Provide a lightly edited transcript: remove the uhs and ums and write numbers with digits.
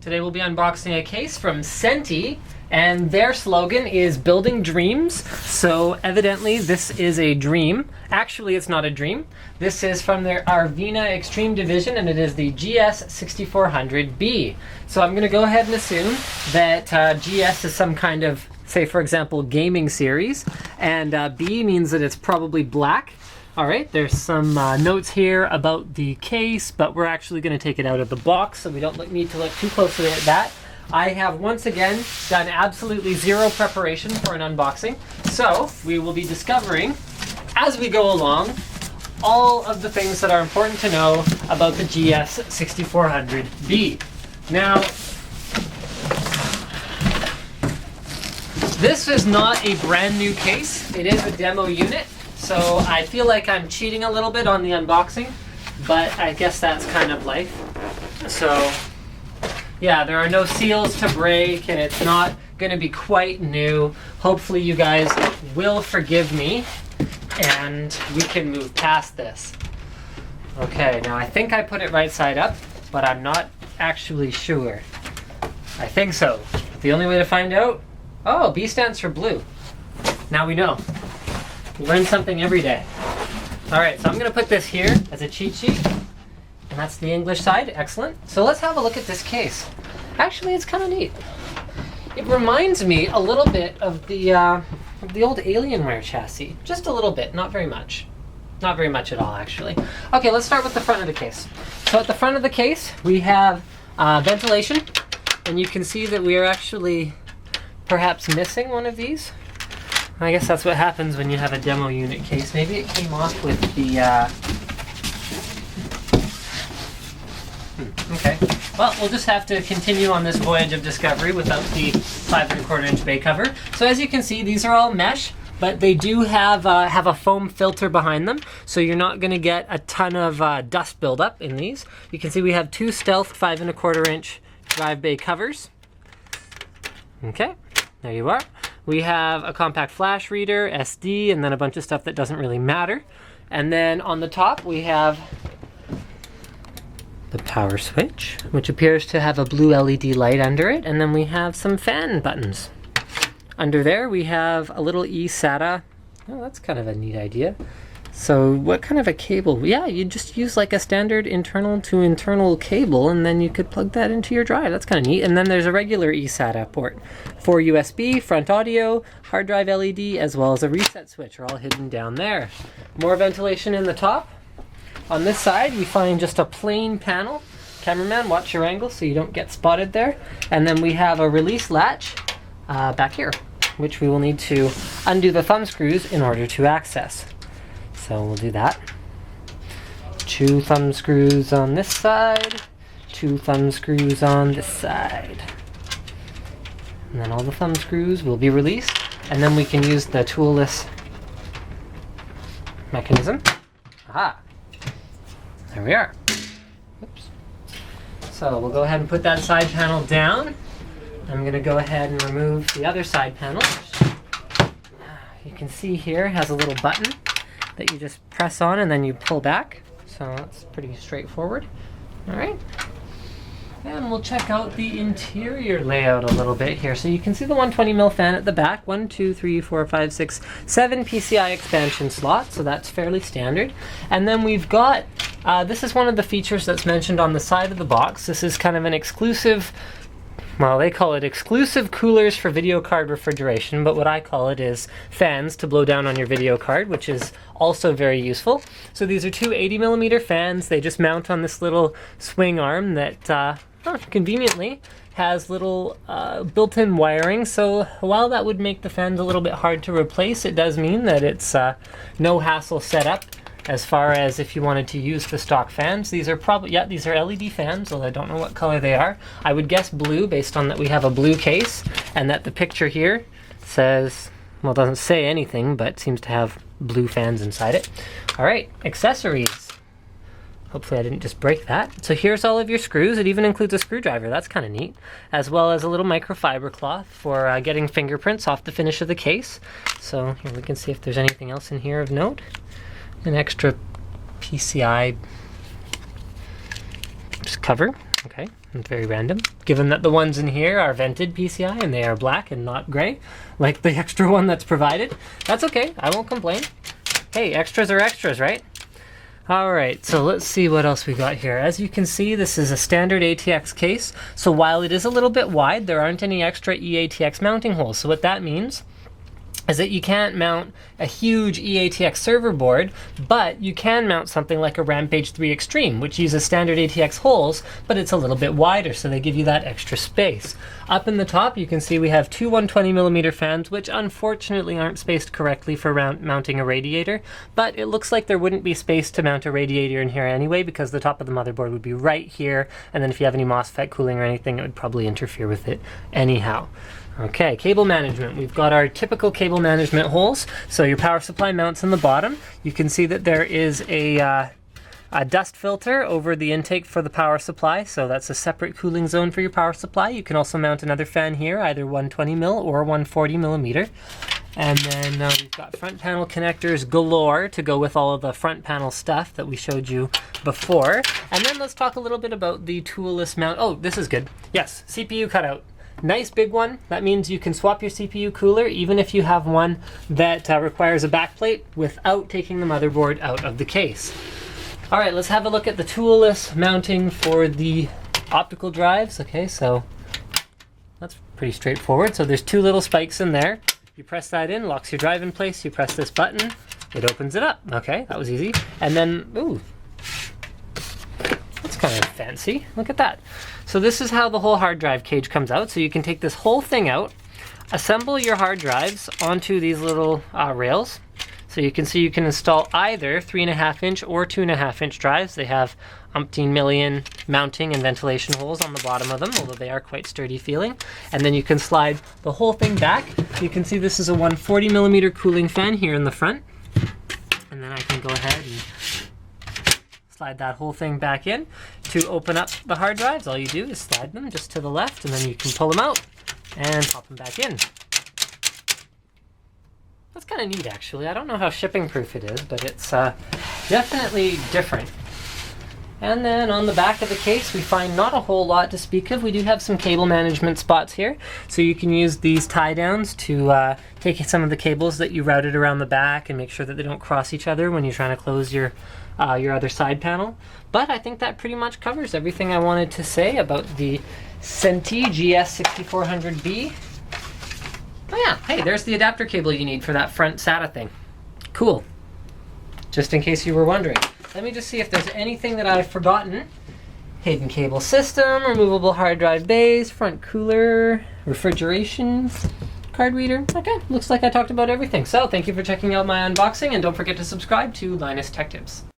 Today we'll be unboxing a case from Sentey, and their slogan is building dreams. So evidently this is a dream. Actually, it's not a dream. This is from their Arvina Extreme division, and it is the GS-6400B. So I'm going to go ahead and assume that GS is some kind of, say for example, gaming series, and B means that it's probably black. Alright, there's some notes here about the case, but we're actually going to take it out of the box, so we don't need to look too closely at that. I have once again done absolutely zero preparation for an unboxing, so we will be discovering, as we go along, all of the things that are important to know about the GS-6400B. Now, this is not a brand new case. It is a demo unit. So I feel like I'm cheating a little bit on the unboxing, but I guess that's kind of life. So yeah, there are no seals to break, and it's not going to be quite new. Hopefully you guys will forgive me and we can move past this. Okay, now I think I put it right side up, but I'm not actually sure. I think so. The only way to find out? Oh, B stands for blue. Now we know. We learn something every day. Alright, so I'm going to put this here as a cheat sheet. And that's the English side. Excellent. So let's have a look at this case. Actually, it's kind of neat. It reminds me a little bit of the old Alienware chassis. Just a little bit, not very much. Not very much at all, actually. Okay, let's start with the front of the case. So at the front of the case, we have ventilation. And you can see that we are actually perhaps missing one of these. I guess that's what happens when you have a demo unit case. Maybe it came off with the, okay. Well, we'll just have to continue on this voyage of discovery without the 5¼ bay cover. So as you can see, these are all mesh, but they do have a foam filter behind them, so you're not going to get a ton of dust buildup in these. You can see we have two stealth 5¼ drive bay covers. Okay, there you are. We have a compact flash reader, SD, and then a bunch of stuff that doesn't really matter. And then on the top we have the power switch, which appears to have a blue LED light under it. And then we have some fan buttons. Under there we have a little eSATA. Oh, that's kind of a neat idea. So what kind of a cable? Yeah, you just use like a standard internal to internal cable, and then you could plug that into your drive. That's kind of neat. And then there's a regular eSATA port for USB, front audio, hard drive LED, as well as a reset switch are all hidden down there. More ventilation in the top. On this side, we find just a plain panel. Cameraman, watch your angle so you don't get spotted there. And then we have a release latch back here, which we will need to undo the thumb screws in order to access. So we'll do that. 2 thumb screws on this side, 2 thumb screws on this side. And then all the thumb screws will be released, and then we can use the toolless mechanism. Aha! There we are. Oops. So we'll go ahead and put that side panel down. I'm going to go ahead and remove the other side panel. You can see here it has a little button that you just press on and then you pull back. So that's pretty straightforward. Alright. And we'll check out the interior layout a little bit here. So you can see the 120mm fan at the back. 1, 2, 3, 4, 5, 6, 7 PCI expansion slots. So that's fairly standard. And then we've got, this is one of the features that's mentioned on the side of the box. This is kind of an exclusive, well, they call it exclusive coolers for video card refrigeration, but what I call it is fans to blow down on your video card, which is also very useful. So these are 2 80mm fans. They just mount on this little swing arm that conveniently has little built-in wiring. So while that would make the fans a little bit hard to replace, it does mean that it's no hassle setup as far as if you wanted to use the stock fans. These are probably, yeah, these are LED fans, although I don't know what color they are. I would guess blue based on that we have a blue case and that the picture here says, well, it doesn't say anything, but seems to have blue fans inside it. All right, accessories. Hopefully I didn't just break that. So here's all of your screws. It even includes a screwdriver. That's kind of neat. As well as a little microfiber cloth for getting fingerprints off the finish of the case. So here we can see if there's anything else in here of note. An extra PCI cover. Okay, Very random, given that the ones in here are vented PCI and they are black and not gray, like the extra one that's provided. That's okay, I won't complain. Hey, extras are extras, right? Alright, so let's see what else we got here. As you can see, this is a standard ATX case, so while it is a little bit wide, there aren't any extra eATX mounting holes. So what that means is that you can't mount a huge eATX server board, but you can mount something like a Rampage 3 Extreme, which uses standard ATX holes, but it's a little bit wider, so they give you that extra space. Up in the top, you can see we have two 120mm fans, which unfortunately aren't spaced correctly for mounting a radiator, but it looks like there wouldn't be space to mount a radiator in here anyway, because the top of the motherboard would be right here, and then if you have any MOSFET cooling or anything, it would probably interfere with it anyhow. Okay, cable management. We've got our typical cable management holes. So your power supply mounts in the bottom. You can see that there is a dust filter over the intake for the power supply. So that's a separate cooling zone for your power supply. You can also mount another fan here, either 120mm or 140mm. And then we've got front panel connectors galore to go with all of the front panel stuff that we showed you before. And then let's talk a little bit about the toolless mount. Oh, this is good. Yes, CPU cutout. Nice big one. That means you can swap your CPU cooler even if you have one that requires a backplate without taking the motherboard out of the case. All right, let's have a look at the toolless mounting for the optical drives. Okay, so that's pretty straightforward. So there's two little spikes in there. You press that in, locks your drive in place. You press this button, it opens it up. Okay, that was easy. And then, ooh, that's kind of fancy. Look at that. So this is how the whole hard drive cage comes out. So you can take this whole thing out, assemble your hard drives onto these little rails. So you can see you can install either 3.5-inch or 2.5-inch drives. They have umpteen million mounting and ventilation holes on the bottom of them, although they are quite sturdy feeling. And then you can slide the whole thing back. You can see this is a 140mm cooling fan here in the front. And then I can go ahead and slide that whole thing back in. To open up the hard drives, all you do is slide them just to the left, and then you can pull them out and pop them back in. That's kind of neat, actually. I don't know how shipping proof it is, but it's definitely different. And then on the back of the case, we find not a whole lot to speak of. We do have some cable management spots here, so you can use these tie downs to take some of the cables that you routed around the back and make sure that they don't cross each other when you're trying to close your other side panel. But I think that pretty much covers everything I wanted to say about the Sentey GS-6400B. Oh yeah, hey, there's the adapter cable you need for that front SATA thing. Cool. Just in case you were wondering. Let me just see if there's anything that I've forgotten. Hidden cable system, removable hard drive bays, front cooler, refrigeration, card reader. Okay, looks like I talked about everything. So thank you for checking out my unboxing, and don't forget to subscribe to Linus Tech Tips.